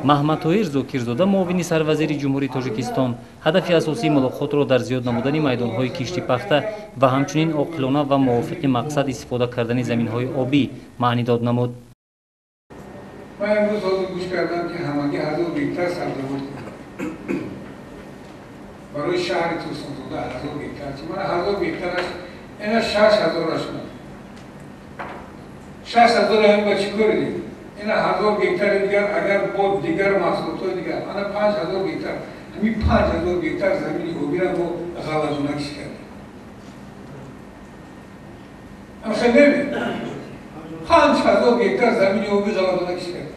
маҳмадтоҳир зокирзода муовини сарвазири ҷумҳурии тоҷикистон ҳадафи асосии мулоқотро дар зиёд намудани майдонҳои кишти пахта ва ҳамчунин оқилона ва мувофиқи мақсад истифода кардани заминҳои обӣ маънӣ дод намуд. من امروز حاضر گوش کردم که همگی 1000 گیتار سبزوار برای شهر توسن‌زاده 1000 گیتار چه من 1000 گیتارش اینا 6000 شد 6000 همین با چی کردیم اینا 1000 گیتار دیگر اگر بود دیگر محصولات دیگر انا 5000 گیتار همین 5000 گیتار زمین اوبی را با غلظونکش کردیم اما خیلی 5000 گیتار زمین اوبی غلظونکش کردیم.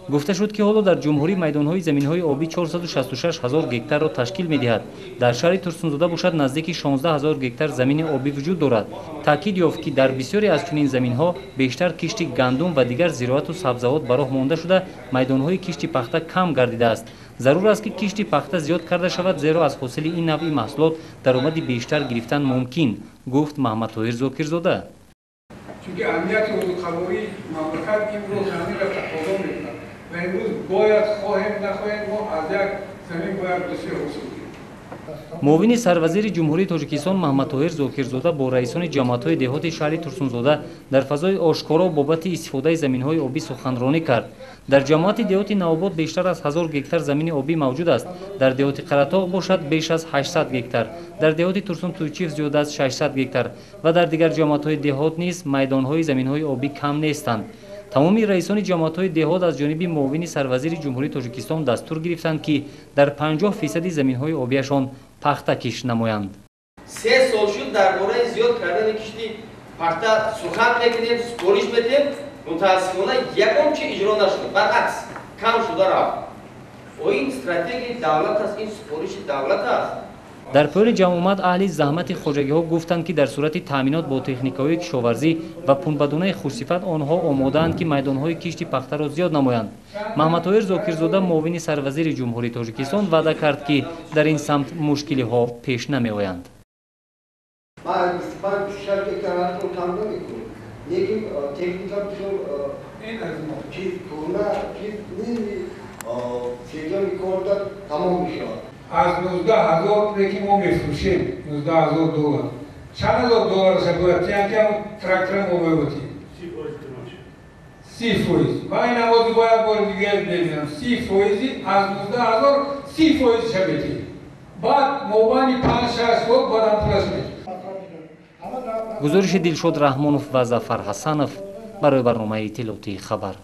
гуфта шуд ки ҳоло дар ҷумҳурӣ майдонҳои заминҳои обӣ 466 000 гектарро ташкил медиҳад. дар шаҳри турсунзода бошад наздики 16 000 гектар замини обӣ вуҷуд дорад. таъкид ёфт ки дар бисёре аз чунин заминҳо бештар кишти гандум ва дигар зироату сабзавот ба роҳ монда шуда майдонҳои кишти пахта кам гардидааст. зарур аст ки кишти пахта зиёд карда шавад, зеро аз ҳосили ин навъи маҳсулот даромади бештар гирифтан мумкин, гуфт маҳмадтоҳир зокирзода. чунки амнияти ҳудудқарории мамлакат имрӯз ҳаминро тақозо мекунад ва имрӯз бояд хоҳем нахоҳем мо аз як замин бояд дусӣ ҳосил кунем. муовини сарвазири ҷумҳурии тоҷикистон маҳмадтоҳир зокирзода бо раисони ҷамоатҳои деҳоти шаҳри турсунзода дар фазои ошкоро бобати истифодаи заминҳои обӣ суханронӣ кард. дар ҷамоати деҳоти навобод бештар аз 1000 гектар замини обӣ мавҷуд аст. дар деҳоти қаратоғ бошад беш аз 800 гектар, дар деҳоти турсунтӯйчиф зиёда аз 600 гектар ва дар дигар ҷамоатҳои деҳот низ майдонҳои заминҳои обӣ кам нестанд. тамоми раисони ҷамоатҳои деҳот аз ҷониби муовини сарвазири ҷумҳурии тоҷикистон дастур гирифтанд ки дар 50% заминҳои обиашон пахта киш намоянд. 3 сол шуд дар бораи зиёд кардани кишти пахта сухан мекунем, супориш медиҳем, мутаассифона ягон чи иҷро нашуд, баръакс кам шуда рафт. ин стратегияи давлат аст, ин супориши давлат аст. дар поёни ҷамъомад аҳли заҳмати хоҷагиҳо гуфтанд ки дар сурати таъминот бо техникаҳои кишоварзӣ ва пунбадонаи хушсифат онҳо омодаанд ки майдонҳои кишти пахтаро зиёд намоянд. маҳмадтоҳир зокирзода муовини сарвазири ҷумҳурии тоҷикистон ваъда кард ки дар ин самт мушкилиҳо пеш намеоянд. از 19,000 که ما میفروشیم 19,000 دلار چند هزار دلار باید که تراکتور ما ببودیم 30% و این نمازی باید دیگه ببینم 30% از 19,000 30% شبیدیم بعد موبانی 5-6 سال بادم پلاس میشه. гузориши дилшод раҳмонов ва зафар ҳасанов барои барномаи иттилоъоти хабар.